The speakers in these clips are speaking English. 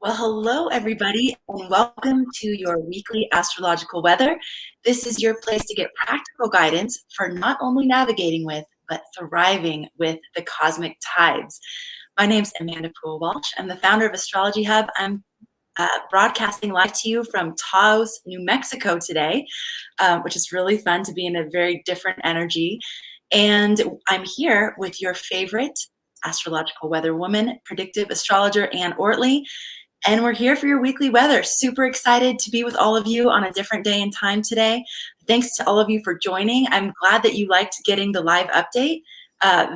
Well, hello, everybody, and welcome to your weekly astrological weather. This is your place to get practical guidance for not only navigating with, but thriving with the cosmic tides. My name's Amanda Poole-Walsh. I'm the founder of Astrology Hub. I'm broadcasting live to you from Taos, New Mexico today, which is really fun to be in a very different energy. And I'm here with your favorite astrological weather woman, predictive astrologer Anne Ortelee. And we're here for your weekly weather. Super excited to be with all of you on a different day and time today. Thanks to all of you for joining. I'm glad that you liked getting the live update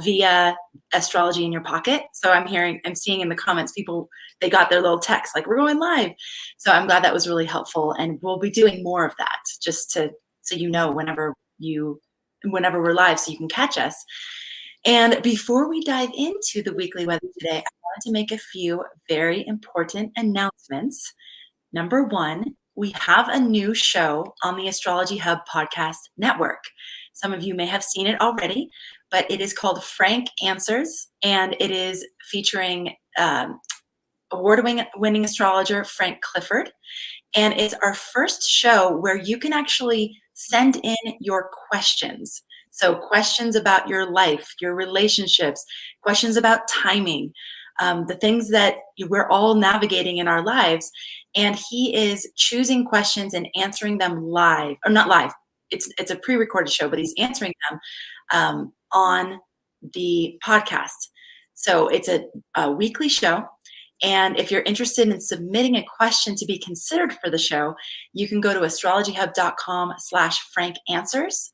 via Astrology in Your Pocket. So I'm seeing in the comments, people, they got their little text like, we're going live. So I'm glad that was really helpful. And we'll be doing more of that just so you know whenever we're live so you can catch us. And before we dive into the weekly weather today, I wanted to make a few very important announcements. Number one, we have a new show on the Astrology Hub podcast network. Some of you may have seen it already, but it is called Frank Answers, and it is featuring award-winning astrologer Frank Clifford. And it's our first show where you can actually send in your questions. So questions about your life, your relationships, questions about timing, the things that we're all navigating in our lives. And he is choosing questions and answering them live, or not live. It's a pre-recorded show, but he's answering them on the podcast. So it's a weekly show. And if you're interested in submitting a question to be considered for the show, you can go to astrologyhub.com/frankanswers.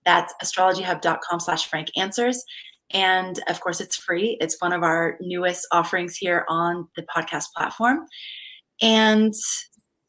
That's astrologyhub.com/frankanswers. And of course, it's free. It's one of our newest offerings here on the podcast platform. And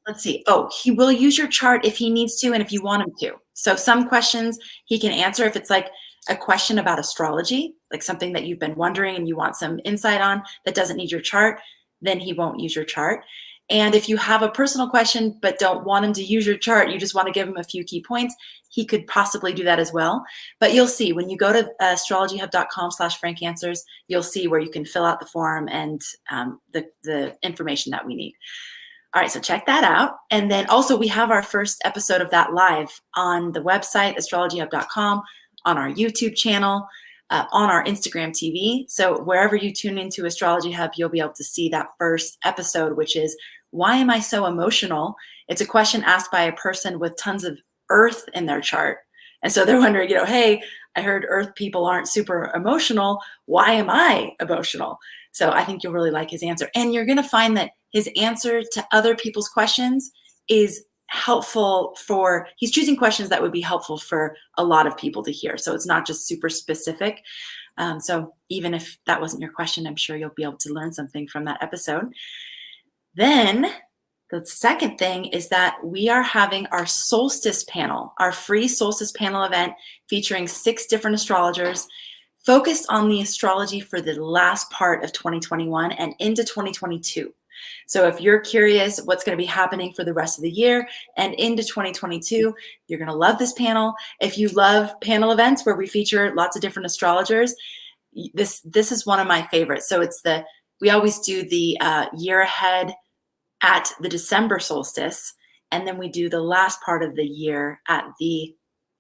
let's see. Oh, he will use your chart if he needs to and if you want him to. So some questions he can answer if it's like a question about astrology, like something that you've been wondering and you want some insight on that doesn't need your chart, then he won't use your chart. And if you have a personal question but don't want him to use your chart, you just want to give him a few key points, he could possibly do that as well. But you'll see when you go to astrologyhub.com/frankanswers, you'll see where you can fill out the form and the information that we need. All right, so check that out. And then also we have our first episode of that live on the website, astrologyhub.com, on our YouTube channel, on our Instagram TV. So wherever you tune into Astrology Hub, you'll be able to see that first episode, which is, why am I so emotional? It's a question asked by a person with tons of Earth in their chart. And so they're wondering, hey, I heard Earth people aren't super emotional. Why am I emotional? So I think you'll really like his answer. And you're going to find that his answer to other people's questions is helpful he's choosing questions that would be helpful for a lot of people to hear. So it's not just super specific. So even if that wasn't your question, I'm sure you'll be able to learn something from that episode. Then the second thing is that we are having our solstice panel, our free solstice panel event featuring 6 different astrologers focused on the astrology for the last part of 2021 and into 2022. So if you're curious what's going to be happening for the rest of the year and into 2022, you're going to love this panel. If you love panel events where we feature lots of different astrologers, this is one of my favorites. So we always do the year ahead at the December solstice, and then we do the last part of the year at the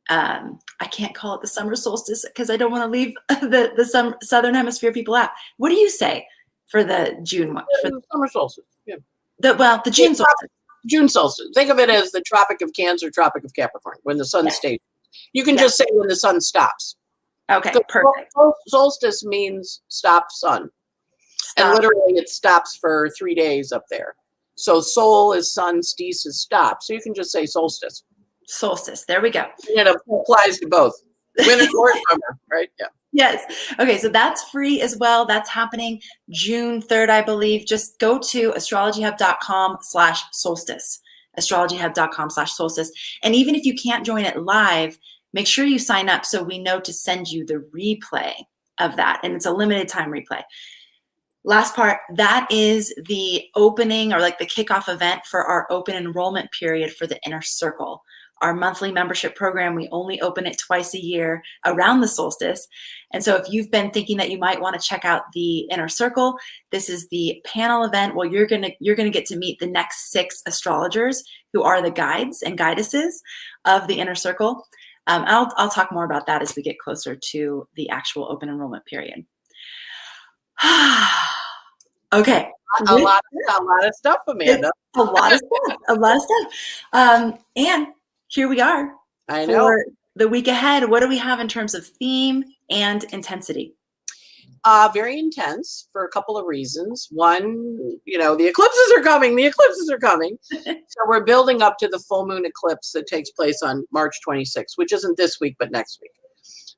I can't call it the summer solstice because I don't want to leave the southern hemisphere people out. What do you say for the June one? For the summer solstice. Yeah. The June solstice. June solstice. Think of it as the Tropic of Cancer, Tropic of Capricorn, when the sun stays. You can just say when the sun stops. Okay, perfect. Solstice means stop sun. And literally it stops for 3 days up there. So sol is sun, steece is stop. So you can just say solstice. Solstice. There we go. And it applies to both winter or summer, right? Yeah. Yes. Okay. So that's free as well. That's happening June 3rd, I believe. Just go to astrologyhub.com/solstice, astrologyhub.com/solstice. And even if you can't join it live, make sure you sign up so we know to send you the replay of that. And it's a limited time replay. Last part, that is the opening or like the kickoff event for our open enrollment period for the Inner Circle. our monthly membership program. We only open it twice a year around the solstice. And so if you've been thinking that you might want to check out the Inner Circle, this is the panel event where you're gonna get to meet the next 6 astrologers who are the guides and guidesses of the Inner Circle. I'll talk more about that as we get closer to the actual open enrollment period. Okay. A lot of stuff, Amanda. A lot of stuff. And here we are. I know. For the week ahead, what do we have in terms of theme and intensity? Very intense for a couple of reasons. One, the eclipses are coming. The eclipses are coming. So we're building up to the full moon eclipse that takes place on March 26th, which isn't this week, but next week.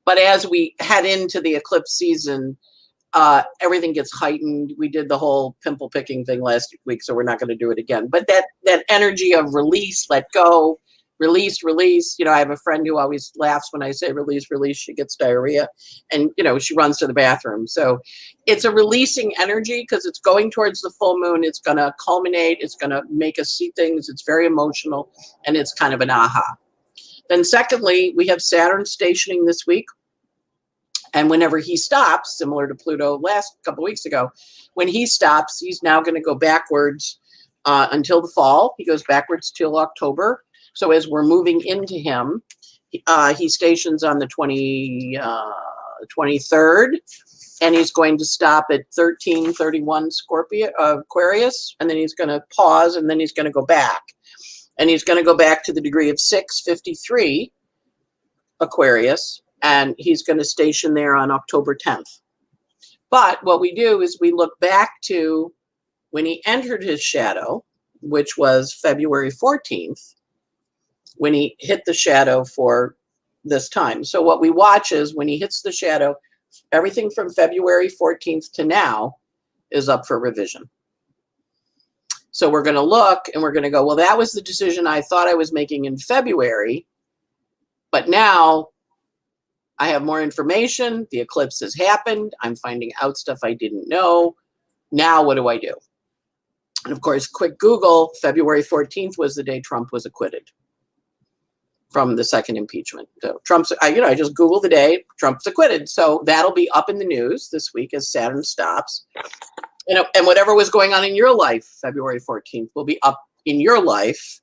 But as we head into the eclipse season, everything gets heightened. We did the whole pimple picking thing last week, so we're not going to do it again. But that energy of release, let go, release. I have a friend who always laughs when I say release. She gets diarrhea, and she runs to the bathroom. So it's a releasing energy because it's going towards the full moon. It's going to culminate. It's going to make us see things. It's very emotional, and it's kind of an aha. Then secondly, we have Saturn stationing this week. And whenever he stops, similar to Pluto last couple of weeks ago, when he stops, he's now going to go backwards until the fall. He goes backwards till October. So as we're moving into him, he stations on the 23rd, and he's going to stop at 1331 Aquarius, and then he's going to pause, and then he's going to go back. And he's going to go back to the degree of 653 Aquarius, and he's going to station there on October 10th. But what we do is we look back to when he entered his shadow, which was February 14th, when he hit the shadow for this time. So what we watch is when he hits the shadow, everything from February 14th to now is up for revision. So we're going to look and we're going to go, well, that was the decision I thought I was making in February, but now I have more information. The eclipse has happened. I'm finding out stuff I didn't know. Now what do I do? And of course, quick Google, February 14th was the day Trump was acquitted from the second impeachment. So Trump's, I just Googled the day Trump's acquitted. So that'll be up in the news this week as Saturn stops. And whatever was going on in your life, February 14th will be up in your life.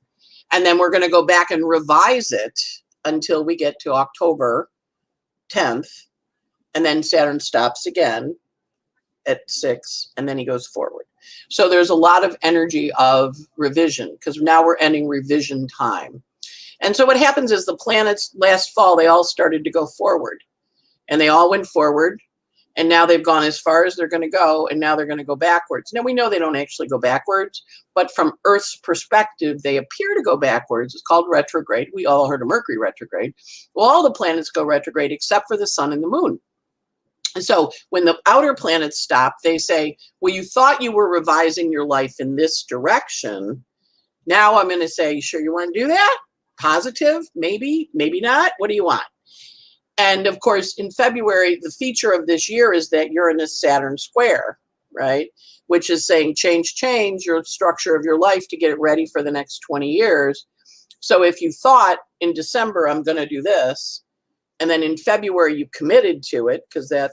And then we're going to go back and revise it until we get to October 10th, and then Saturn stops again at 6, and then he goes forward. So there's a lot of energy of revision because now we're ending revision time. And so what happens is the planets last fall, they all started to go forward, and they all went forward, and now they've gone as far as they're going to go, and now they're going to go backwards. Now we know they don't actually go backwards, but from Earth's perspective, they appear to go backwards. It's called retrograde. We all heard of Mercury retrograde. Well, all the planets go retrograde except for the sun and the moon. And so when the outer planets stop, they say, well, you thought you were revising your life in this direction. Now I'm going to say, sure, you want to do that? Positive? Maybe, maybe not. What do you want? And of course, in February, the feature of this year is that Uranus-Saturn square, right? Which is saying change your structure of your life to get it ready for the next 20 years. So if you thought in December, I'm going to do this, and then in February you committed to it because that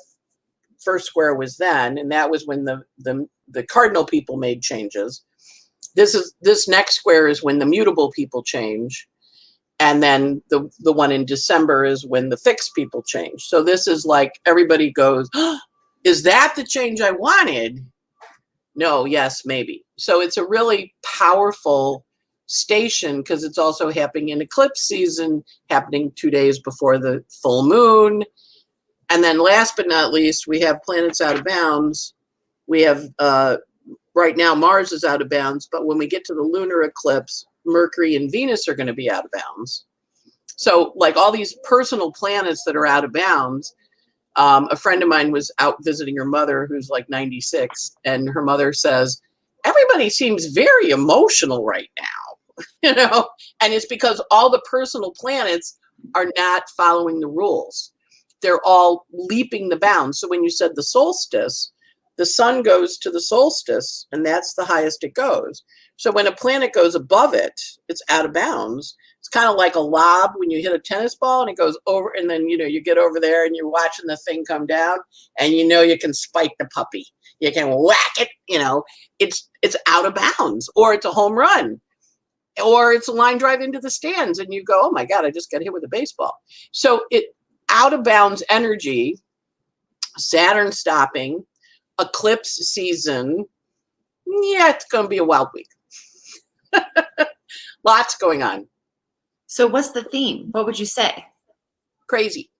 first square was then, and that was when the cardinal people made changes. This next square is when the mutable people change. And then the one in December is when the fixed people change. So this is like everybody goes, oh, is that the change I wanted? No, yes, maybe. So it's a really powerful station because it's also happening in eclipse season, happening 2 days before the full moon. And then last but not least, we have planets out of bounds. We have, right now, Mars is out of bounds. But when we get to the lunar eclipse, Mercury and Venus are going to be out of bounds. So like all these personal planets that are out of bounds, a friend of mine was out visiting her mother who's like 96, and her mother says, everybody seems very emotional right now, and it's because all the personal planets are not following the rules. They're all leaping the bounds. So when you said the solstice, the sun goes to the solstice, and that's the highest it goes. So when a planet goes above it, it's out of bounds. It's kind of like a lob when you hit a tennis ball and it goes over, and then, you know, you get over there and you're watching the thing come down, and you know you can spike the puppy. You can whack it, you know, it's out of bounds, or it's a home run, or it's a line drive into the stands, and you go, oh my God, I just got hit with a baseball. So it out of bounds energy, Saturn stopping, eclipse season. Yeah, it's going to be a wild week. Lots going on. So what's the theme? What would you say? Crazy.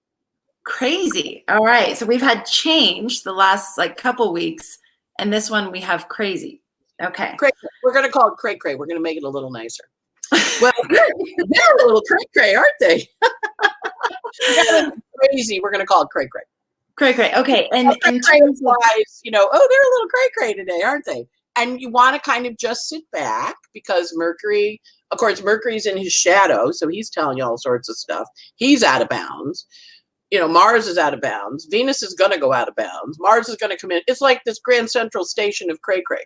Crazy. All right. So we've had change the last like couple weeks, and this one we have crazy. Okay. Cray Cray. We're going to call it Cray Cray. We're going to make it a little nicer. Well, they're a little Cray Cray, aren't they? Crazy. We're going to call it Cray Cray. Cray Cray. Okay. And Cray Cray implies, you know, oh, they're a little Cray Cray today, aren't they? And you want to kind of just sit back, because Mercury, of course, Mercury's in his shadow, so he's telling you all sorts of stuff. He's out of bounds. You know, Mars is out of bounds. Venus is going to go out of bounds. Mars is going to come in. It's like this Grand Central Station of Cray Cray.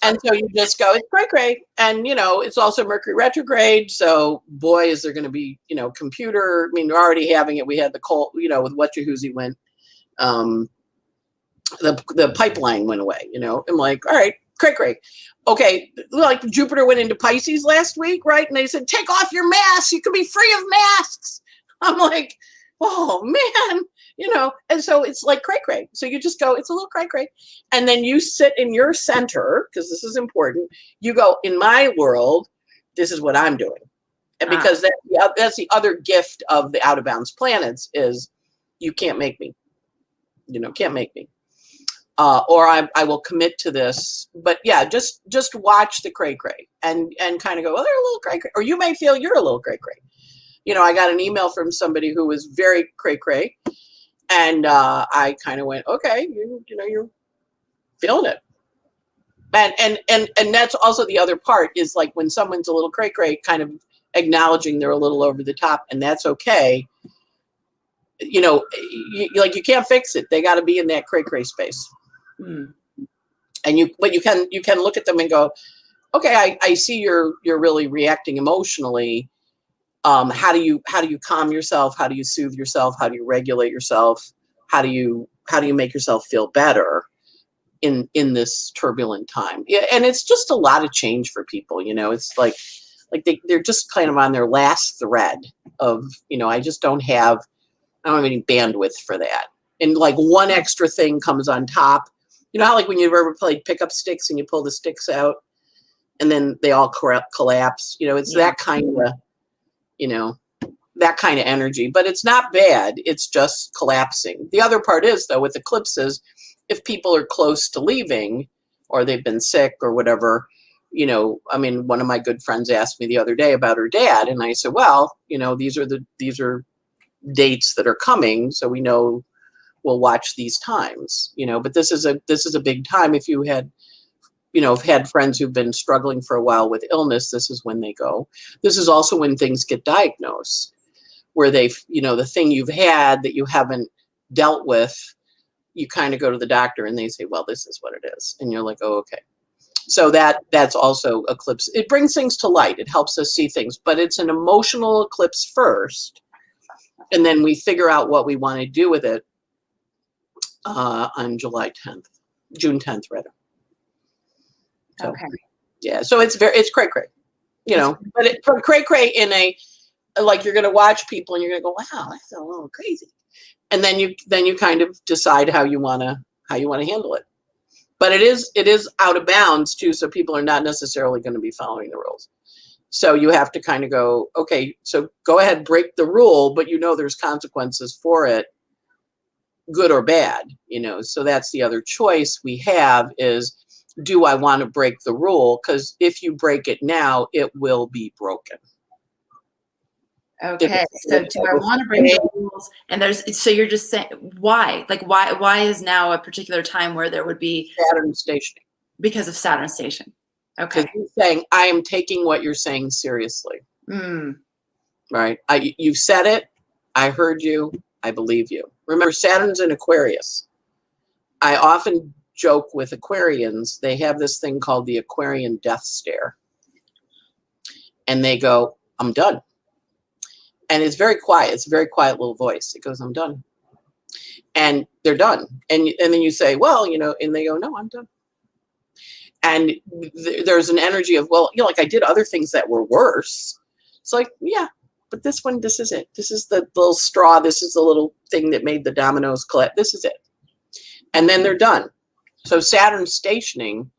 And so you just go, it's Cray Cray. And, you know, it's also Mercury retrograde. So, boy, is there going to be, you know, computer. I mean, we're already having it. We had the cold, you know, with Whatchahoosy went. The pipeline went away, you know. I'm like, all right, Cray Cray. Okay, like Jupiter went into Pisces last week, right? And they said, take off your mask. You can be free of masks. I'm like, oh, man, you know. And so it's like Cray Cray. So you just go, it's a little Cray Cray. And then you sit in your center, because this is important. You go, in my world, this is what I'm doing. And because that's the other gift of the out of bounds planets is you can't make me. You know, can't make me. Or I will commit to this. But yeah, just watch the Cray Cray and kind of go, well, they're a little Cray Cray. Or you may feel you're a little Cray Cray. You know, I got an email from somebody who was very Cray Cray. And I kind of went, okay, you know, you're feeling it. And that's also the other part is like when someone's a little Cray Cray, kind of acknowledging they're a little over the top, and that's okay. You know, you can't fix it. They got to be in that Cray Cray space. And but you can look at them and go, okay, I see you're really reacting emotionally. How do you calm yourself? How do you soothe yourself? How do you regulate yourself? How do you make yourself feel better in this turbulent time? Yeah, and it's just a lot of change for people. You know, it's like they're just kind of on their last thread of, you know, I don't have any bandwidth for that. And like one extra thing comes on top. You know how like when you've ever played pickup sticks and you pull the sticks out and then they all collapse? You know, it's that kind of, you know, that kind of energy. But it's not bad. It's just collapsing. The other part is, though, with eclipses, if people are close to leaving or they've been sick or whatever, you know, I mean, one of my good friends asked me the other day about her dad. And I said, well, you know, these are dates that are coming, so we know we'll watch these times, you know. But this is a big time. If you had, you know, had friends who've been struggling for a while with illness, this is when they go. This is also when things get diagnosed, where they've, you know, the thing you've had that you haven't dealt with, you kind of go to the doctor and they say, well, this is what it is, and you're like, oh, okay. So that's also eclipse. It brings things to light. It helps us see things, but it's an emotional eclipse first. And then we figure out what we want to do with it on June 10th, rather. So, okay. Yeah. So it's Cray Cray, you know, but from Cray Cray in a, like you're going to watch people and you're going to go, wow, that's a little crazy. And then you kind of decide how you want to handle it. But it is out of bounds too. So people are not necessarily going to be following the rules. So you have to kind of go, okay, so go ahead, break the rule, but you know there's consequences for it, good or bad, you know. So that's the other choice we have is, do I want to break the rule? Because if you break it now, it will be broken. Okay, so do I want to break the rules? And so you're just saying, why? Like, why is now a particular time where there would be Saturn stationing? Because of Saturn station. Okay. Because he's saying, I am taking what you're saying seriously. Right? You said it. I heard you. I believe you. Remember, Saturn's in Aquarius. I often joke with Aquarians, they have this thing called the Aquarian death stare. And they go, I'm done. And it's very quiet. It's a very quiet little voice. It goes, I'm done. And they're done. And then you say, well, you know, and they go, no, I'm done. And there's an energy of, well, you know, like I did other things that were worse. It's like, yeah, but this one, this is it. This is the little straw. This is the little thing that made the dominoes collapse. This is it. And then they're done. So Saturn stationing,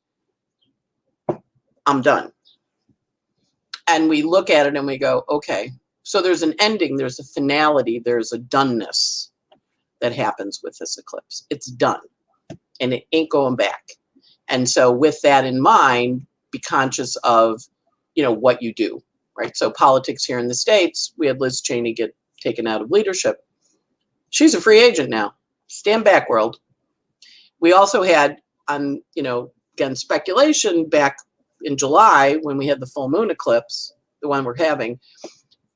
I'm done. And we look at it and we go, okay, so there's an ending, there's a finality, there's a doneness that happens with this eclipse. It's done and it ain't going back. And so with that in mind, be conscious of, you know, what you do, right? So politics here in the States, we had Liz Cheney get taken out of leadership. She's a free agent now. Stand back, world. We also had, you know, again, speculation back in July when we had the full moon eclipse, the one we're having.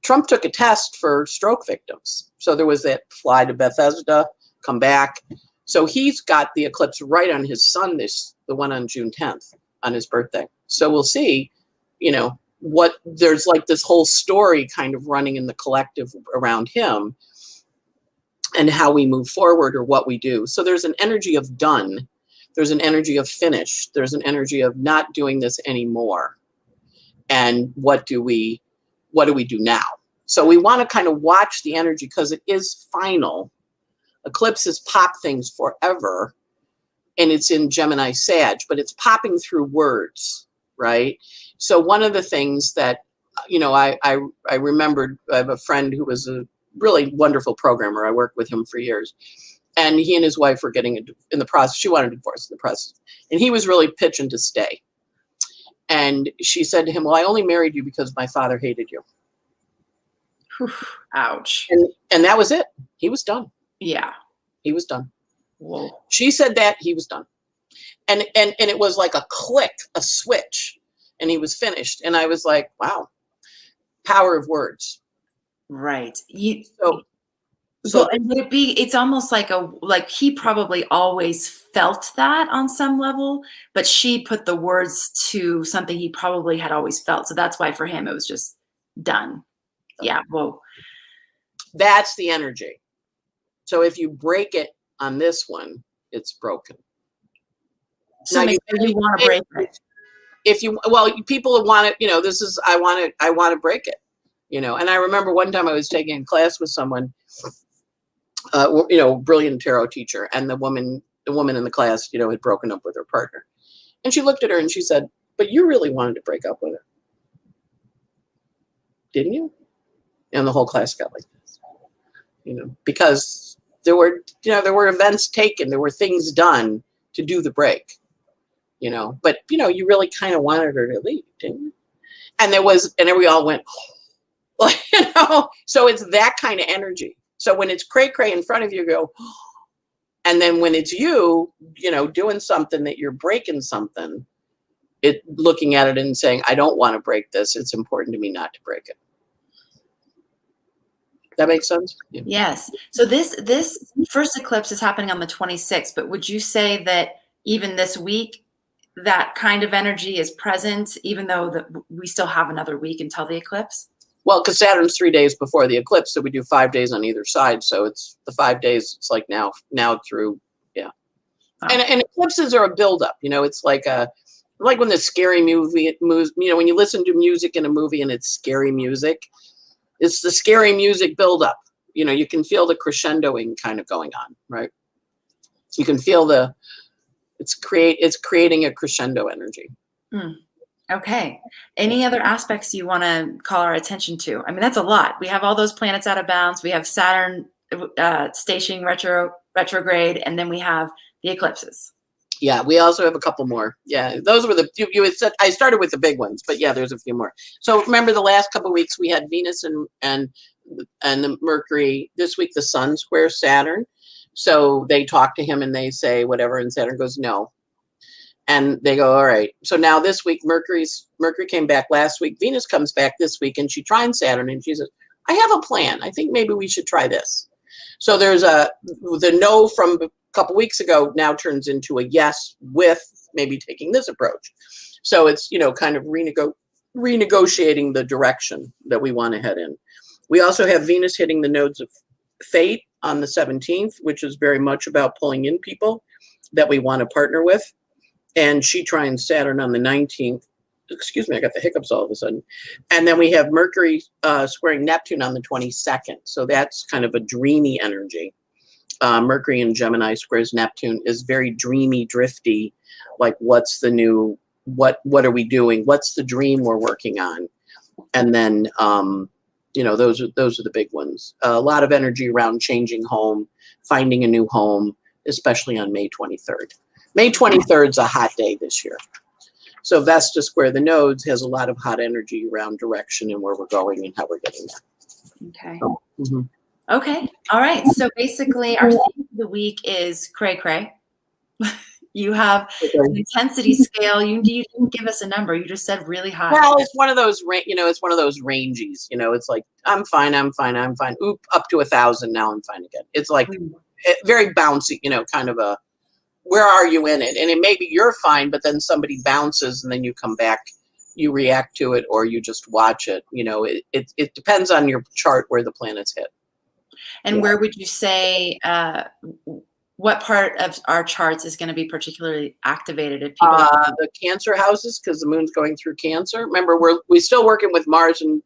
Trump took a test for stroke victims. So there was that fly to Bethesda, come back. So he's got the eclipse right on his sun, the one on June 10th, on his birthday. So we'll see, you know, what there's like this whole story kind of running in the collective around him and how we move forward or what we do. So there's an energy of done. There's an energy of finished. There's an energy of not doing this anymore. And what do we do now? So we want to kind of watch the energy because it is final. Eclipses pop things forever. And it's in Gemini Sag, but it's popping through words, right? So one of the things that, you know, I remembered, I have a friend who was a really wonderful programmer. I worked with him for years. And he and his wife were getting in the process. She wanted a divorce in the process. And he was really pitching to stay. And she said to him, well, I only married you because my father hated you. Whew, ouch. And that was it. He was done. Yeah. He was done. Whoa. She said that, he was done. And it was like a click, a switch, and he was finished. And I was like, wow, power of words. Right. So and would it be, it's almost like he probably always felt that on some level, but she put the words to something he probably had always felt. So that's why for him, it was just done. Yeah. Whoa. That's the energy. So if you break it on this one, it's broken. So now you want to break it. People want it, you know, this is, I want to break it, you know. And I remember one time I was taking a class with someone, you know, brilliant tarot teacher, and the woman in the class, you know, had broken up with her partner. And she looked at her and she said, but you really wanted to break up with her, didn't you? And the whole class got like this, you know, because there were events taken, there were things done to do the break, you know, but, you know, you really kind of wanted her to leave, didn't you? And then we all went, oh. You know, so it's that kind of energy. So when it's cray cray in front of you, go, oh. And then when it's you know, doing something that you're breaking something, looking at it and saying, I don't want to break this. It's important to me not to break it. That makes sense? Yeah. Yes. So this first eclipse is happening on the 26th, but would you say that even this week, that kind of energy is present, even though we still have another week until the eclipse? Well, because Saturn's 3 days before the eclipse, so we do 5 days on either side. So it's the 5 days. It's like now through, yeah. Oh. And eclipses are a buildup. You know, it's like when the scary movie moves. You know, when you listen to music in a movie and it's scary music, it's the scary music buildup. You know, you can feel the crescendoing kind of going on, right? You can feel it's creating a crescendo energy. Mm. Okay. Any other aspects you want to call our attention to? I mean, that's a lot. We have all those planets out of bounds. We have Saturn stationing retrograde, and then we have the eclipses. Yeah, we also have a couple more. Yeah, those were you had said, I started with the big ones, but yeah, there's a few more. So remember the last couple of weeks we had Venus and the Mercury. This week the Sun square Saturn. So they talk to him and they say whatever, and Saturn goes no. And they go, all right. So now this week, Mercury came back last week. Venus comes back this week, and she trines Saturn, and she says, I have a plan. I think maybe we should try this. So there's the no from couple weeks ago now turns into a yes with maybe taking this approach. So it's, you know, kind of renegotiating the direction that we want to head in. We also have Venus hitting the nodes of fate on the 17th, which is very much about pulling in people that we want to partner with. And she trines Saturn on the 19th. Excuse me, I got the hiccups all of a sudden. And then we have Mercury squaring Neptune on the 22nd. So that's kind of a dreamy energy. Mercury in Gemini squares Neptune is very dreamy, drifty. Like, what's the new, what are we doing? What's the dream we're working on? And then, you know, those are the big ones. A lot of energy around changing home, finding a new home, especially on May 23rd. May 23rd is a hot day this year. So Vesta square the nodes has a lot of hot energy around direction and where we're going and how we're getting there. Okay. Mm-hmm. Okay. All right. So basically our theme of the week is Cray Cray. You have an intensity scale. You didn't give us a number. You just said really high. Well, it's one of those, you know, it's one of those ranges. You know, it's like, I'm fine. Oop, up to 1,000. Now I'm fine again. It's like very bouncy, you know, kind of a, where are you in it? And it may be you're fine, but then somebody bounces and then you come back, you react to it, or you just watch it. You know, it depends on your chart where the planets hit. And where would you say, what part of our charts is going to be particularly activated? If people the Cancer houses, because the moon's going through Cancer. Remember, we're still working with Mars and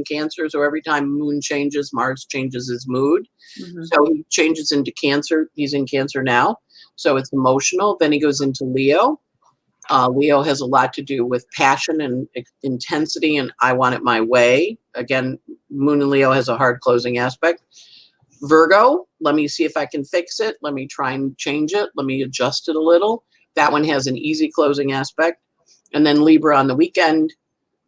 Cancer. So every time moon changes, Mars changes his mood. Mm-hmm. So he changes into Cancer. He's in Cancer now. So it's emotional. Then he goes into Leo. Leo has a lot to do with passion and intensity, and I want it my way. Again, Moon in Leo has a hard closing aspect. Virgo, let me see if I can fix it. Let me try and change it. Let me adjust it a little. That one has an easy closing aspect. And then Libra on the weekend,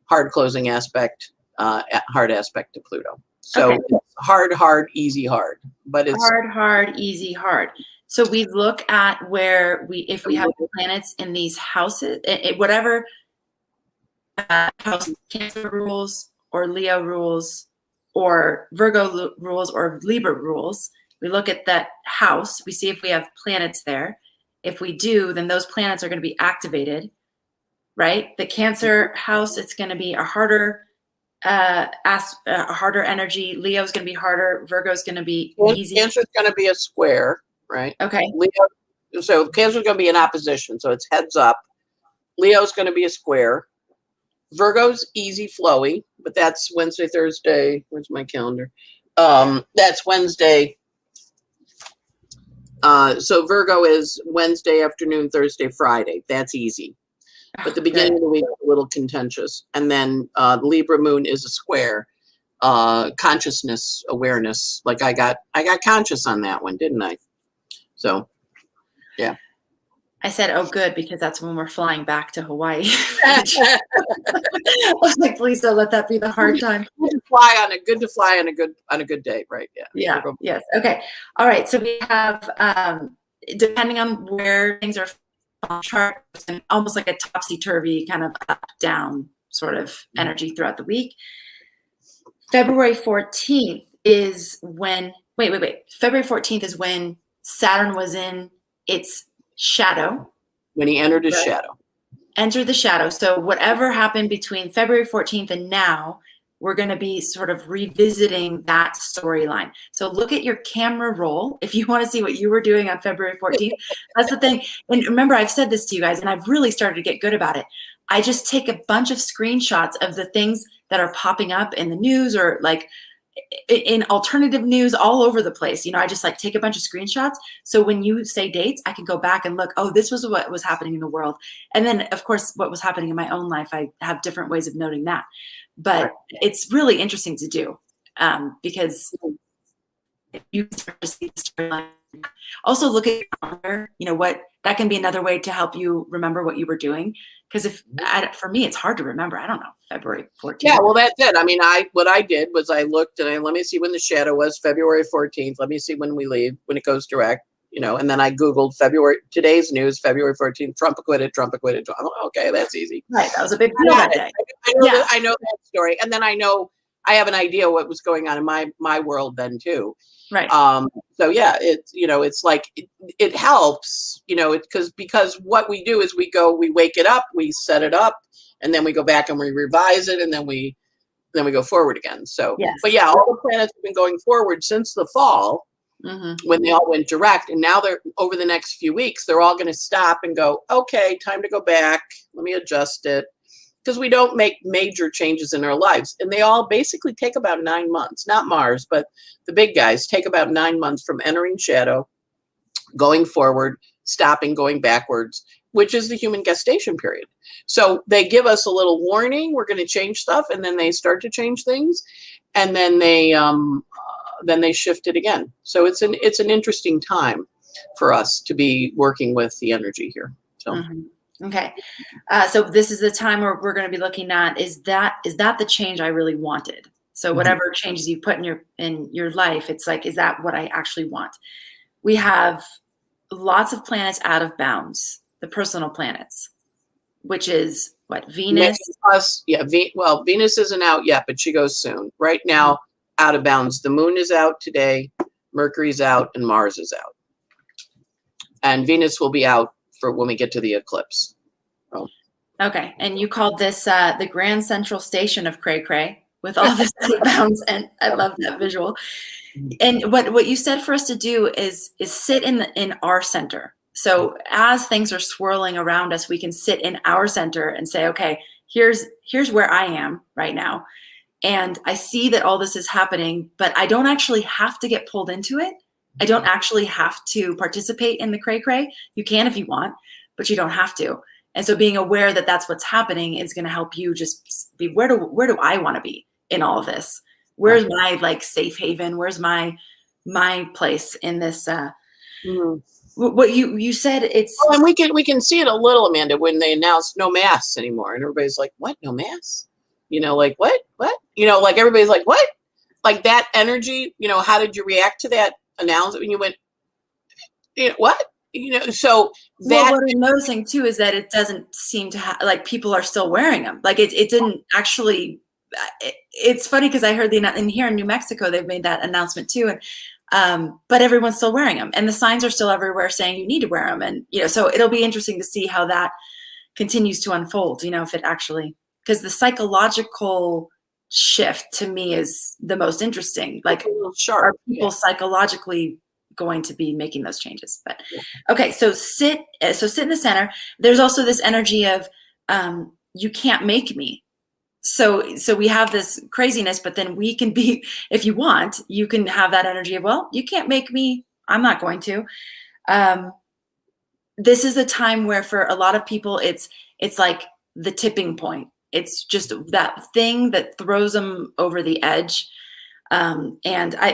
hard closing aspect, hard aspect to Pluto. So okay. It's hard, easy, hard. But it's hard, easy, hard. So we look at where if we have planets in these houses, whatever house Cancer rules or Leo rules or Virgo rules or Libra rules, we look at that house, we see if we have planets there. If we do, then those planets are going to be activated, right? The Cancer house, it's going to be a harder energy. Leo's going to be harder. Virgo's going to be easy. Cancer's going to be a square. Right. Okay. Leo, so Cancer's going to be in opposition, so it's heads up. Leo's going to be a square. Virgo's easy, flowy, but that's Wednesday, Thursday. Where's my calendar? That's Wednesday. So Virgo is Wednesday afternoon, Thursday, Friday. That's easy. But the beginning of the week is a little contentious. And then Libra moon is a square. Consciousness, awareness. Like I got conscious on that one, didn't I? So, yeah. I said, "Oh, good," because that's when we're flying back to Hawaii. I was like, "Please don't let that be the hard time." Good to fly on a good day, right? Yeah. Yeah. Yes. Okay. All right. So we have, depending on where things are on the chart, almost like a topsy-turvy kind of up-down sort of energy throughout the week. February 14th is when. Wait. February 14th is when Saturn was in its shadow. When he entered his shadow. Entered the shadow. So whatever happened between February 14th and now, we're going to be sort of revisiting that storyline. So look at your camera roll if you want to see what you were doing on February 14th. That's the thing. And remember, I've said this to you guys, and I've really started to get good about it. I just take a bunch of screenshots of the things that are popping up in the news or like in alternative news all over the place. You know, I just like take a bunch of screenshots. So when you say dates, I can go back and look, oh, this was what was happening in the world. And then of course, what was happening in my own life, I have different ways of noting that, but it's really interesting to do because you start to see the storyline. Also look at your calendar, you know, what that can be another way to help you remember what you were doing. Because for me, it's hard to remember. I don't know, February 14th. Yeah, well, that's it. I mean, what I did was I looked and let me see when the shadow was, February 14th. Let me see when we leave, when it goes direct, you know, and then I Googled today's news, February 14th, Trump acquitted. Okay, that's easy. Right, that was a big deal that day. I know that story. And then I know I have an idea what was going on in my world then too. Right. So yeah, it's, you know, it's like it helps, you know, because what we do is we wake it up, we set it up, and then we go back and we revise it, and then we go forward again. So, Yes. but yeah, all the planets have been going forward since the fall, when they all went direct, and now they're over the next few weeks, they're all going to stop and go, okay, time to go back. Let me adjust it. Because we don't make major changes in our lives. And they all basically take about 9 months, not Mars, but the big guys take about 9 months from entering shadow, going forward, stopping, going backwards, which is the human gestation period. So they give us a little warning, we're going to change stuff, and then they start to change things, and then they shift it again. So it's an interesting time for us to be working with the energy here. So. Okay. So this is the time where we're going to be looking at, is that the change I really wanted? So whatever changes you put in your life, it's like, is that what I actually want? We have lots of planets out of bounds, the personal planets, which is what, Venus? Well, Venus isn't out yet, but she goes soon. Right now, out of bounds. The moon is out today, Mercury's out, and Mars is out. And Venus will be out for when we get to the eclipse. Oh. Okay, and you called this the Grand Central Station of Cray Cray with all this bounds, and I love that visual. And what you said for us to do is sit in our center. So as things are swirling around us, we can sit in our center and say, okay, here's where I am right now, and I see that all this is happening, but I don't actually have to get pulled into it. I don't actually have to participate in the Cray Cray. You can if you want, but you don't have to. And so being aware that that's what's happening is going to help you just be, where do I want to be in all of this? Where's my like safe haven? Where's my place in this? What you said, it's. Oh, and we can see it a little, Amanda, when they announced no masks anymore, and everybody's like, "What? No masks?" You know, like what? You know, like everybody's like, "What?" Like that energy. You know, how did you react to that announcement when you went, you know, what? You know, so that. Well, what I'm noticing too is that it doesn't seem to have, like, people are still wearing them. Like it didn't actually. It's funny because I heard and here in New Mexico they've made that announcement too, and but everyone's still wearing them, and the signs are still everywhere saying you need to wear them, and you know, so it'll be interesting to see how that continues to unfold. You know, if it actually, because the psychological shift to me is the most interesting. Like, are people psychologically going to be making those changes? But okay, so sit in the center. There's also this energy of you can't make me. So we have this craziness, but then we can be, if you want, you can have that energy of, well, you can't make me, I'm not going to. This is a time where for a lot of people, it's like the tipping point. It's just that thing that throws them over the edge. And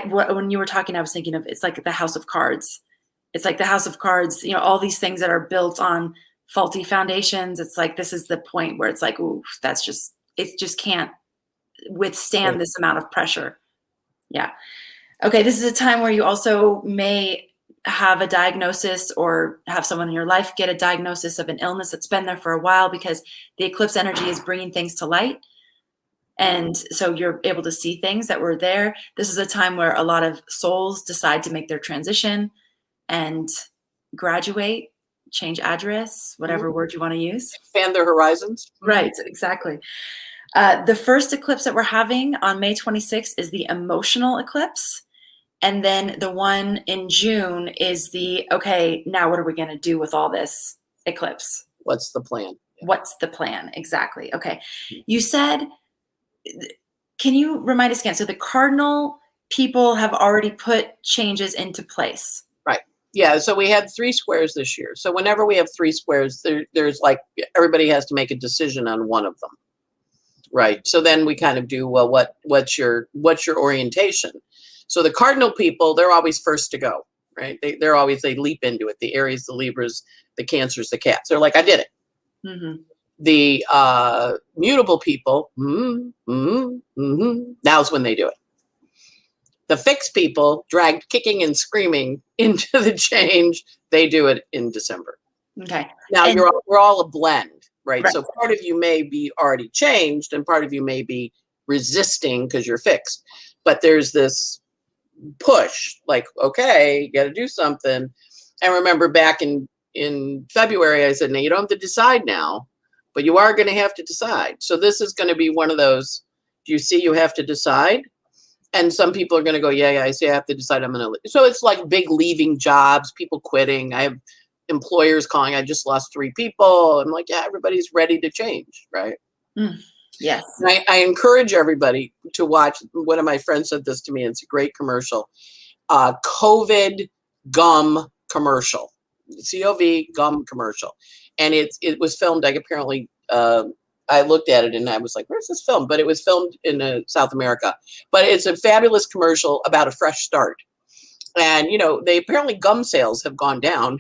when you were talking, I was thinking of, it's like the house of cards. It's like the house of cards, you know, all these things that are built on faulty foundations. It's like, this is the point where it's like, ooh, it just can't withstand this amount of pressure. Yeah. Okay. This is a time where you also may have a diagnosis or have someone in your life get a diagnosis of an illness that's been there for a while, because the eclipse energy is bringing things to light. And so you're able to see things that were there. This is a time where a lot of souls decide to make their transition and graduate, change address, whatever word you want to use. Expand their horizons. Right, exactly. The first eclipse that we're having on May 26th is the emotional eclipse. And then the one in June is the, okay, now what are we going to do with all this eclipse? What's the plan? What's the plan? Exactly. Okay. You said, can you remind us again? So the cardinal people have already put changes into place. Right. Yeah. So we had 3 squares this year. So whenever we have 3 squares, there's like, everybody has to make a decision on one of them. Right. So then we kind of do, well, what's your orientation? So the cardinal people, they're always first to go, right? They leap into it. The Aries, the Libras, the Cancers, the Cats. They're like, I did it. Mm-hmm. The mutable people, now's when they do it. The fixed people, dragged kicking and screaming into the change, they do it in December. Okay. Now we're all a blend, right? So part of you may be already changed, and part of you may be resisting because you're fixed. But there's this push, like, okay, you got to do something. I remember back in February, I said, now you don't have to decide now, but you are going to have to decide. So this is going to be one of those, do you see you have to decide? And some people are going to go, yeah, I see I have to decide I'm going to leave. So it's like big leaving jobs, people quitting. I have employers calling, I just lost 3 people. I'm like, yeah, everybody's ready to change, right? Yes. And I encourage everybody to watch. One of my friends said this to me, and it's a great commercial. COVID gum commercial. COV gum commercial. And it was filmed, like, apparently, I looked at it and I was like, where's this film? But it was filmed in South America. But it's a fabulous commercial about a fresh start. And, they apparently gum sales have gone down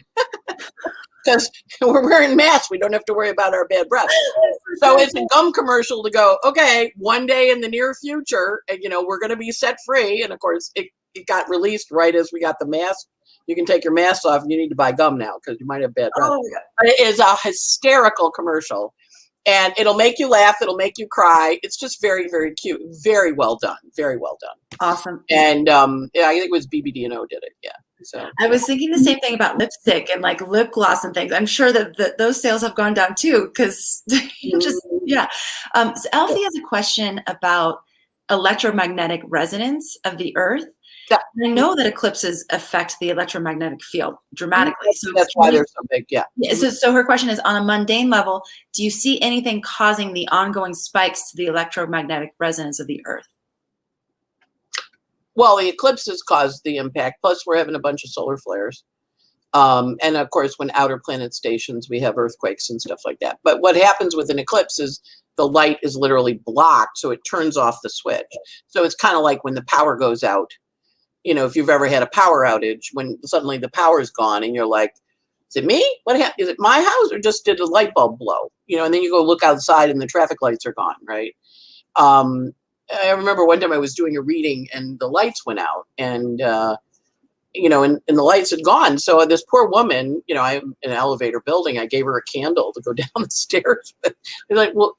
because we're wearing masks. We don't have to worry about our bad breath. So it's a gum commercial to go, okay, one day in the near future, we're going to be set free. And of course, it got released right as we got the mask. You can take your mask off and you need to buy gum now because you might have bad breath. Oh, yeah. But it is a hysterical commercial. And it'll make you laugh. It'll make you cry. It's just very, very cute. Very well done. Very well done. Awesome. And I think it was BBD&O did it. Yeah. So I was thinking the same thing about lipstick and like lip gloss and things. I'm sure that those sales have gone down too because yeah. So Alfie has a question about electromagnetic resonance of the Earth. Yeah. I know that eclipses affect the electromagnetic field dramatically. So that's why they're so big. Yeah. So her question is, on a mundane level, do you see anything causing the ongoing spikes to the electromagnetic resonance of the Earth? Well, the eclipses cause the impact. Plus, we're having a bunch of solar flares. And of course, when outer planet stations, we have earthquakes and stuff like that. But what happens with an eclipse is the light is literally blocked, so it turns off the switch. So it's kind of like when the power goes out. If you've ever had a power outage, when suddenly the power is gone and you're like, is it me? What happened? Is it my house or just did a light bulb blow? And then you go look outside and the traffic lights are gone, right? I remember one time I was doing a reading and the lights went out and, and the lights had gone. So this poor woman, I'm in an elevator building. I gave her a candle to go down the stairs. They're like, well,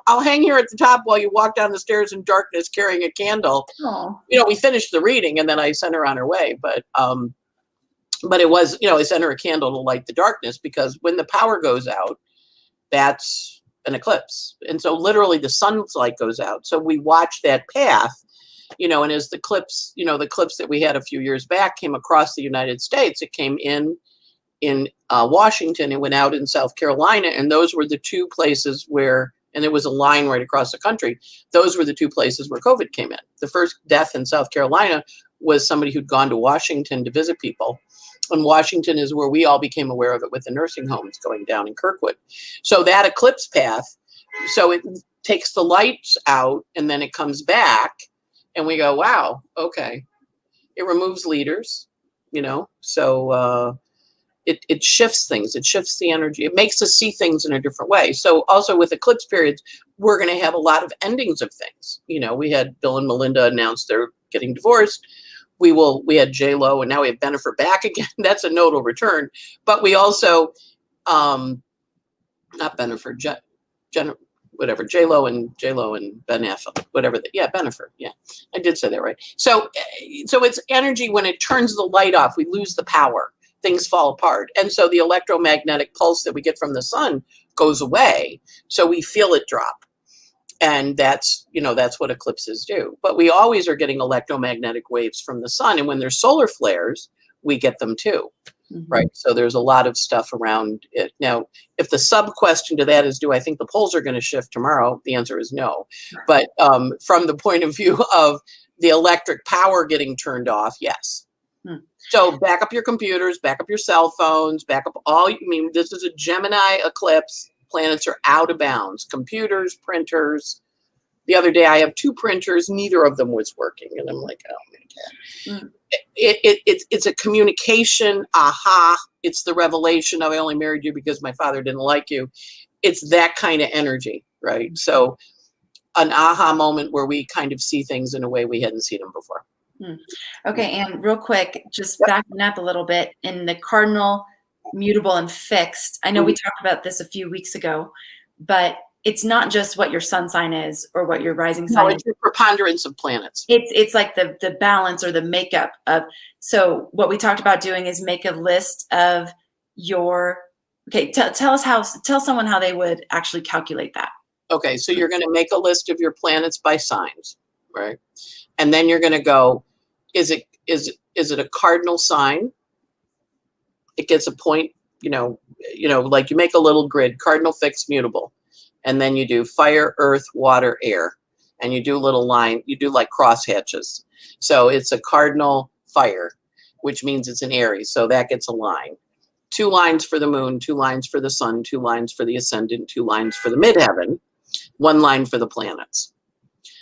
I'll hang here at the top while you walk down the stairs in darkness carrying a candle. Aww. We finished the reading and then I sent her on her way. But it was, I sent her a candle to light the darkness because when the power goes out, that's an eclipse. And so literally the sun's light goes out. So we watch that path. And as the eclipse, the eclipse that we had a few years back came across the United States, it came in Washington, it went out in South Carolina, and those were the 2 places where, and there was a line right across the country, those were the 2 places where COVID came in. The first death in South Carolina was somebody who'd gone to Washington to visit people. And Washington is where we all became aware of it with the nursing homes going down in Kirkwood. So that eclipse path, so it takes the lights out and then it comes back. And we go, wow, okay. It removes leaders, so it shifts things. It shifts the energy. It makes us see things in a different way. So also with eclipse periods, we're going to have a lot of endings of things. We had Bill and Melinda announce they're getting divorced. We had J-Lo and now we have Bennifer back again. That's a nodal return. But we also, not Bennifer, whatever, J-Lo and Ben Affleck, whatever. Bennifer. Yeah, I did say that right. So it's energy. When it turns the light off, we lose the power. Things fall apart. And so the electromagnetic pulse that we get from the sun goes away. So we feel it drop. And that's what eclipses do. But we always are getting electromagnetic waves from the sun. And when there's solar flares, we get them too. Mm-hmm. Right. So there's a lot of stuff around it. Now, if the sub question to that is, do I think the poles are going to shift tomorrow? The answer is no. But from the point of view of the electric power getting turned off, yes. So back up your computers, back up your cell phones, back up this is a Gemini eclipse. Planets are out of bounds. Computers, printers. The other day I have 2 printers. Neither of them was working. And I'm like, oh my God. It's a communication. Aha. It's the revelation of I only married you because my father didn't like you. It's that kind of energy, right? So an aha moment where we kind of see things in a way we hadn't seen them before. Okay, and real quick, just backing up a little bit, in the cardinal, mutable, and fixed, I know we talked about this a few weeks ago, but it's not just what your sun sign is or what your rising No, sign is. it's the preponderance of planets. It's like the balance or the makeup of. So what we talked about doing is make a list of your. Okay, tell someone how they would actually calculate that. Okay, so you're going to make a list of your planets by signs, right? And then you're going to go, is it a cardinal sign? It gets a point, like you make a little grid, cardinal, fixed, mutable. And then you do fire, earth, water, air. And you do little line, you do like cross hatches. So it's a cardinal fire, which means it's an Aries. So that gets a line. 2 lines for the moon, 2 lines for the sun, 2 lines for the ascendant, 2 lines for the midheaven, 1 line for the planets.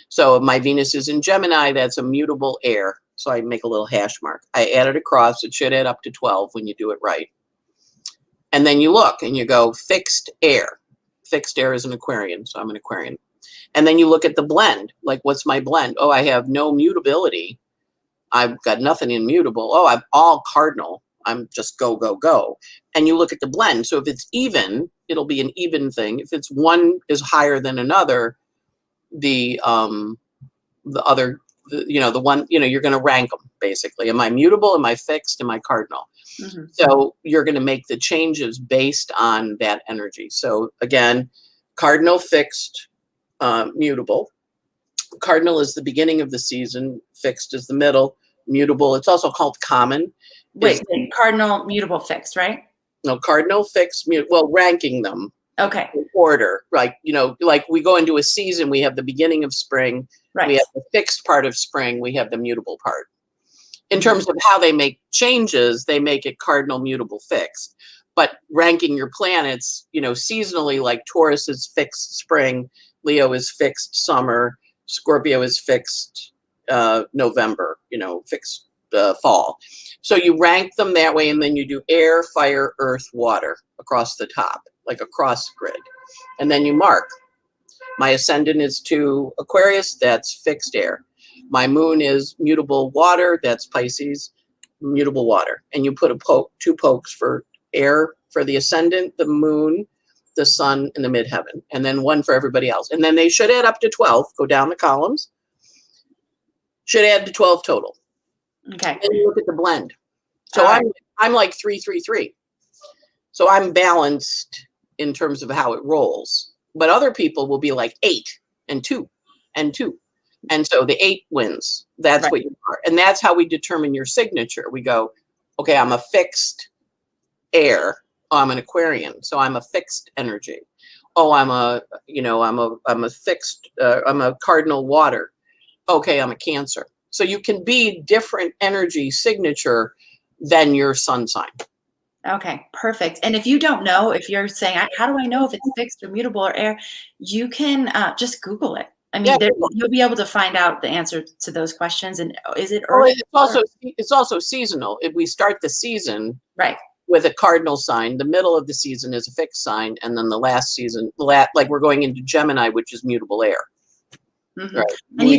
So if my Venus is in Gemini, that's a mutable air. So I make a little hash mark. I add it across. It should add up to 12 when you do it right. And then you look and you go fixed air. Fixed air is an Aquarian, so I'm an Aquarian. And then you look at the blend. Like, what's my blend? Oh, I have no mutability. I've got nothing immutable. Oh, I'm all cardinal. I'm just go, go, go. And you look at the blend. So if it's even, it'll be an even thing. If it's one is higher than another, the other, the one, you're going to rank them basically. Am I mutable? Am I fixed? Am I cardinal? Mm-hmm. So you're going to make the changes based on that energy. So again, cardinal, fixed, mutable. Cardinal is the beginning of the season. Fixed is the middle. Mutable. It's also called common. Wait, cardinal, mutable, fixed, right? No, cardinal, fixed, mutable. Well, ranking them. Okay. In order, like we go into a season, we have the beginning of spring, right. We have the fixed part of spring, we have the mutable part. In terms of how they make changes, they make it cardinal, mutable, fixed. But ranking your planets, seasonally, like Taurus is fixed spring, Leo is fixed summer, Scorpio is fixed November, fixed fall. So you rank them that way, and then you do air, fire, earth, water across the top, like a cross grid. And then you mark. My ascendant is to Aquarius, that's fixed air. My moon is mutable water, that's Pisces, mutable water. And you put 2 pokes for air for the ascendant, the moon, the sun, and the midheaven. And then 1 for everybody else. And then they should add up to 12. Go down the columns. Should add to 12 total. Okay. Then you look at the blend. So I'm like 3-3-3. So I'm balanced in terms of how it rolls. But other people will be like 8 and 2 and 2. And so the 8 wins. That's right. What you are. And that's how we determine your signature. We go, okay, I'm a fixed air. Oh, I'm an Aquarian. So I'm a fixed energy. Oh, I'm a fixed, I'm a cardinal water. Okay, I'm a Cancer. So you can be different energy signature than your sun sign. Okay, perfect. And if you don't know, if you're saying, how do I know if it's fixed or mutable or air, you can just Google it. I mean, you'll be able to find out the answer to those questions. And is it earth? It's also seasonal. If we start the season right with a cardinal sign, the middle of the season is a fixed sign, and then the last season, like we're going into Gemini, which is mutable air. Mm-hmm. Right. And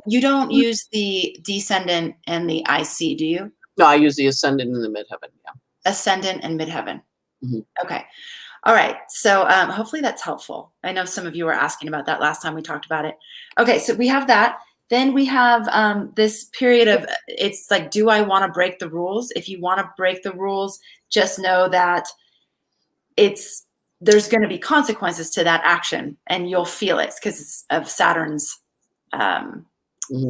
you don't use the descendant and the IC, do you? No, I use the ascendant and the midheaven. Yeah. Ascendant and midheaven. Mm-hmm. Okay. All right. So hopefully that's helpful. I know some of you were asking about that last time we talked about it. Okay. So we have that. Then we have this period of, it's like, do I want to break the rules? If you want to break the rules, just know that there's going to be consequences to that action, and you'll feel it because of Saturn's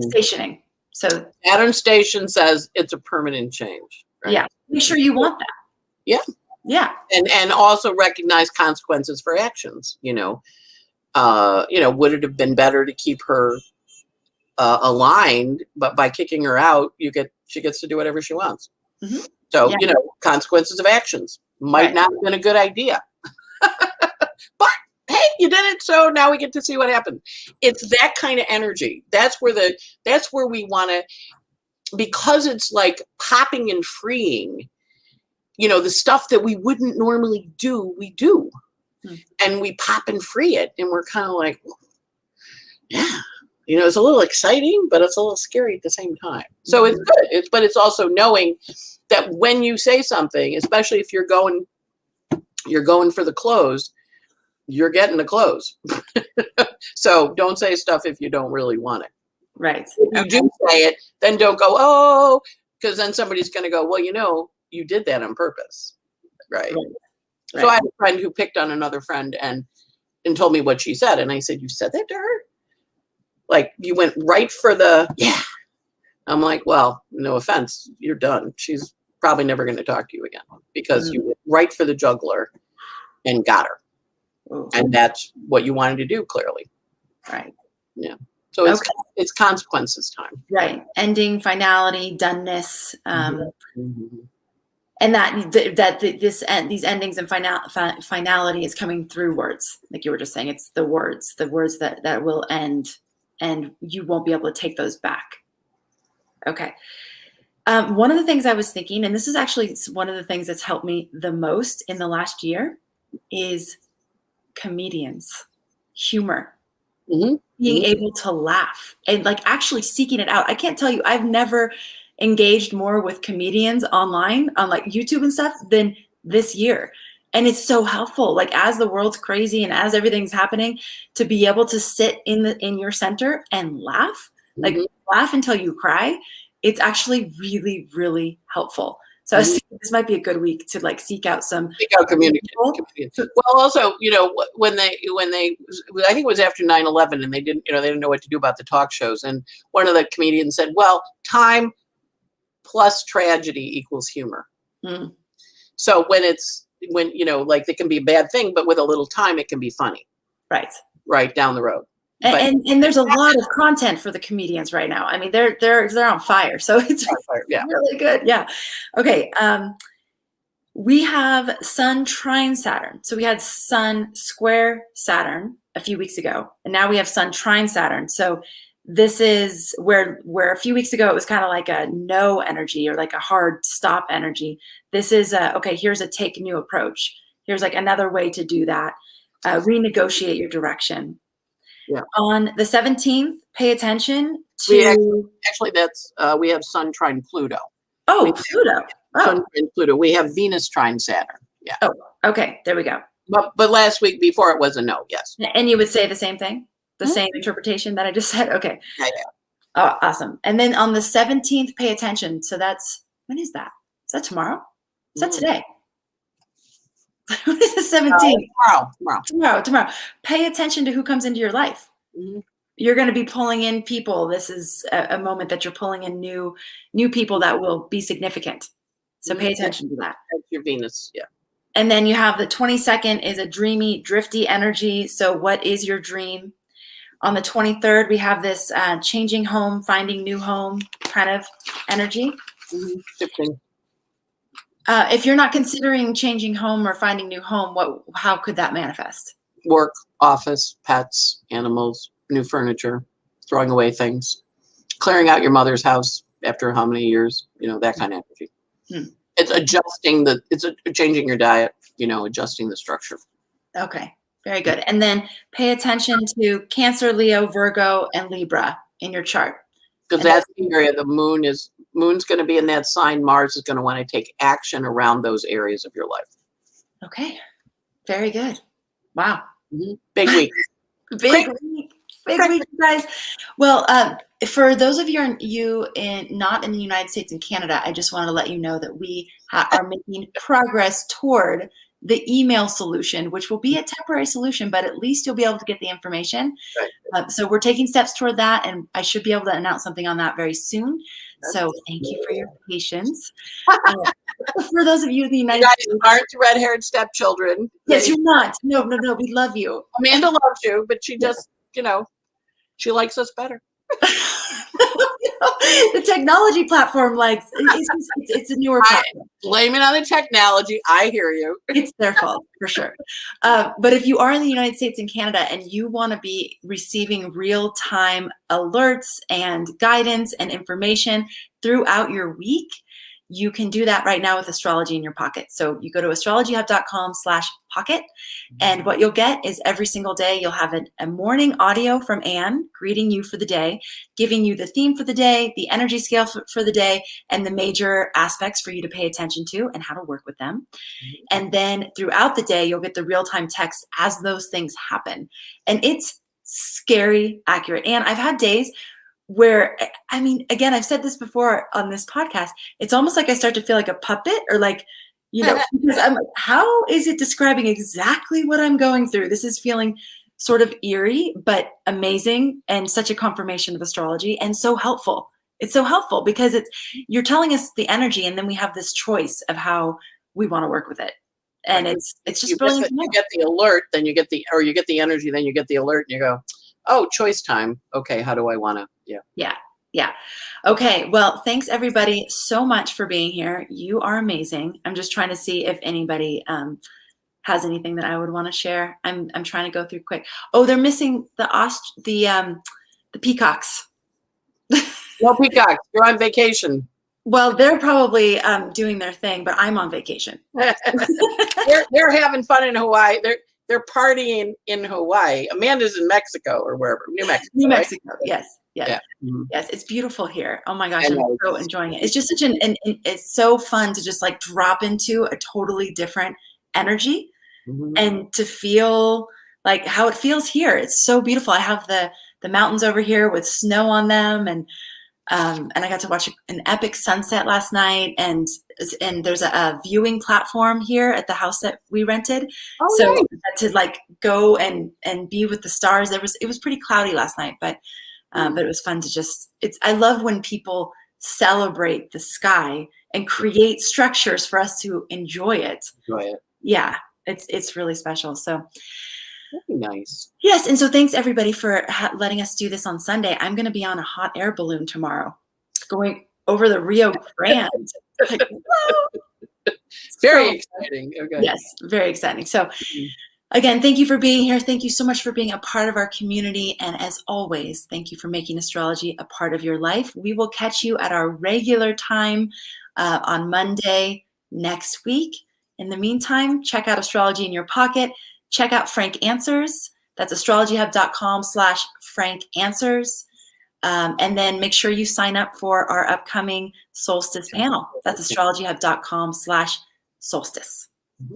stationing. So Saturn station says it's a permanent change. Right? Yeah. Make sure you want that. Yeah. Yeah. And also recognize consequences for actions. Would it have been better to keep her aligned, but by kicking her out, she gets to do whatever she wants. Mm-hmm. So, consequences of actions might not have been a good idea. But hey, you did it, so now we get to see what happened. It's that kind of energy. That's where we want to, because it's like popping and freeing. The stuff that we wouldn't normally do, we do. And we pop and free it. And we're kind of like, yeah, it's a little exciting, but it's a little scary at the same time. So it's good. But it's also knowing that when you say something, especially if you're going for the close, you're getting the clothes. So don't say stuff if you don't really want it. Right. If you do say it, then don't go, oh, because then somebody's going to go, well, you did that on purpose. Right. So I had a friend who picked on another friend and told me what she said. And I said, you said that to her? Like, you went right for the, yeah. I'm like, well, no offense, you're done. She's probably never going to talk to you again because you went right for the juggler and got her. Ooh. And that's what you wanted to do, clearly. Right. Yeah. So it's consequences time. Right. Ending, finality, doneness. And these endings and finality is coming through words, like you were just saying. It's the words that will end, and you won't be able to take those back. Okay. One of the things I was thinking, and this is actually one of the things that's helped me the most in the last year, is comedians, humor, being able to laugh and like actually seeking it out. I can't tell you, I've never engaged more with comedians online on like YouTube and stuff than this year. And it's so helpful. Like as the world's crazy and as everything's happening, to be able to sit in your center and laugh, like laugh until you cry. It's actually really, really helpful. So I was thinking this might be a good week to like seek out communication. Well, also, when they, I think it was after 9/11 and they didn't know what to do about the talk shows. And one of the comedians said, well, time plus tragedy equals humor. So when like it can be a bad thing, but with a little time, it can be funny. Right down the road. And there's a lot of content for the comedians right now. I mean, they're on fire. So it's really good. Yeah. Okay. We have Sun trine Saturn. So we had Sun square Saturn a few weeks ago, and now we have Sun trine Saturn. So this is where a few weeks ago it was kind of like a no energy or like a hard stop energy. This is okay, here's a take new approach. Here's like another way to do that. Renegotiate your direction. Yeah. On the 17th, pay attention to. We have Sun trine Pluto. Oh, Pluto. Oh. Sun trine Pluto. We have Venus trine Saturn. Yeah. Oh, okay. There we go. But last week before it was a no. Yes. And you would say the same thing, the same interpretation that I just said. Okay. Yeah. Oh, awesome. And then on the 17th, pay attention. So when is that? Is that tomorrow? Is that today? What is the 17th? Tomorrow. Pay attention to who comes into your life. You're going to be pulling in people. This is a moment that you're pulling in new people that will be significant. So pay attention to that. That's your Venus, yeah. And then you have the 22nd is a dreamy, drifty energy. So what is your dream? On the 23rd, we have this changing home, finding new home kind of energy. Shifting. If you're not considering changing home or finding new home, how could that manifest? Work, office, pets, animals, new furniture, throwing away things, clearing out your mother's house after how many years, that kind of energy. It's adjusting changing your diet, adjusting the structure. Okay, very good. And then pay attention to Cancer, Leo, Virgo, and Libra in your chart. Because that's the area the moon's going to be in that sign. Mars is going to want to take action around those areas of your life. Okay. Very good. Wow. Big week. Big week, you guys. Well, for those of you not in the United States and Canada, I just want to let you know that we are making progress toward the email solution, which will be a temporary solution, but at least you'll be able to get the information. Right. So we're taking steps toward that, and I should be able to announce something on that very soon. So thank you for your patience. For those of you in the United States, aren't red-haired stepchildren. Yes, you're not. No. We love you. Amanda loves you, but she just, she likes us better. The technology platform, it's a newer platform. Blame it on the technology. I hear you. It's their fault for sure. But if you are in the United States and Canada and you want to be receiving real-time alerts and guidance and information throughout your week, you can do that right now with Astrology in Your Pocket. So you go to astrologyhub.com/pocket, and what you'll get is every single day you'll have a morning audio from Anne greeting you for the day, giving you the theme for the day, the energy scale for the day, and the major aspects for you to pay attention to and how to work with them. And then throughout the day, you'll get the real-time text as those things happen. And it's scary accurate. And I've had days where, I mean, again, I've said this before on this podcast, it's almost like I start to feel like a puppet, or like, you know, because I'm like, how is it describing exactly what I'm going through? This is feeling sort of eerie, but amazing, and such a confirmation of astrology, and so helpful. It's so helpful because you're telling us the energy, and then we have this choice of how we want to work with it. And it's just brilliant to know. You get the alert, then you get the energy, then you get the alert, and you go, oh, choice time. Okay, how do I want to? Yeah. Okay. Well, thanks everybody so much for being here. You are amazing. I'm just trying to see if anybody has anything that I would want to share. I'm trying to go through quick. Oh, they're missing the peacocks. No peacocks. You're on vacation. Well, they're probably doing their thing, but I'm on vacation. They're having fun in Hawaii. They're partying in Hawaii. Amanda's in Mexico or wherever. New Mexico. New Mexico. Right? Yes. Yeah. Yes. It's beautiful here. Oh my gosh. I'm so enjoying it. It's just such it's so fun to just like drop into a totally different energy and to feel like how it feels here. It's so beautiful. I have the mountains over here with snow on them, and I got to watch an epic sunset last night, and there's a viewing platform here at the house that we rented. Oh, so nice. to like go and be with the stars. It was pretty cloudy last night, but it was fun to I love when people celebrate the sky and create structures for us to enjoy it. Yeah, it's really special. So that'd be nice. Yes, and so thanks everybody for letting us do this on Sunday. I'm going to be on a hot air balloon tomorrow, going over the Rio Grande. Like, very exciting. Okay. Yes, very exciting. So again, thank you for being here. Thank you so much for being a part of our community. And as always, thank you for making astrology a part of your life. We will catch you at our regular time on Monday next week. In the meantime, check out Astrology in Your Pocket. Check out Frank Answers. That's astrologyhub.com/Frank Answers. And then make sure you sign up for our upcoming solstice panel. That's astrologyhub.com/solstice.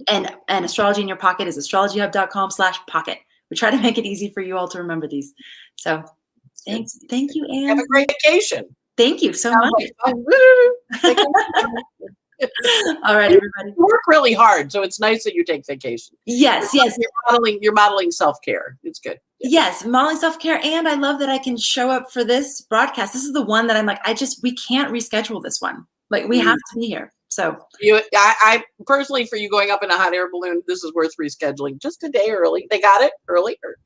And Astrology in Your Pocket is astrologyhub.com/pocket. We try to make it easy for you all to remember these. So thank you, Anne. Have a great vacation. Thank you so much. All right, everybody. You work really hard, so it's nice that you take vacation. Yes. You're modeling self-care. It's good. Yes, modeling self-care, and I love that I can show up for this broadcast. This is the one that I'm like, we can't reschedule this one. Like, we have to be here. So I personally, for you going up in a hot air balloon, this is worth rescheduling just a day early. They got it earlier,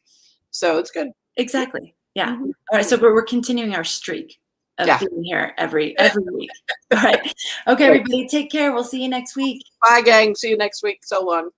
so it's good. Exactly. Yeah. All right. So we're continuing our streak of being here every week. All right. Okay, everybody, take care. We'll see you next week. Bye, gang. See you next week. So long.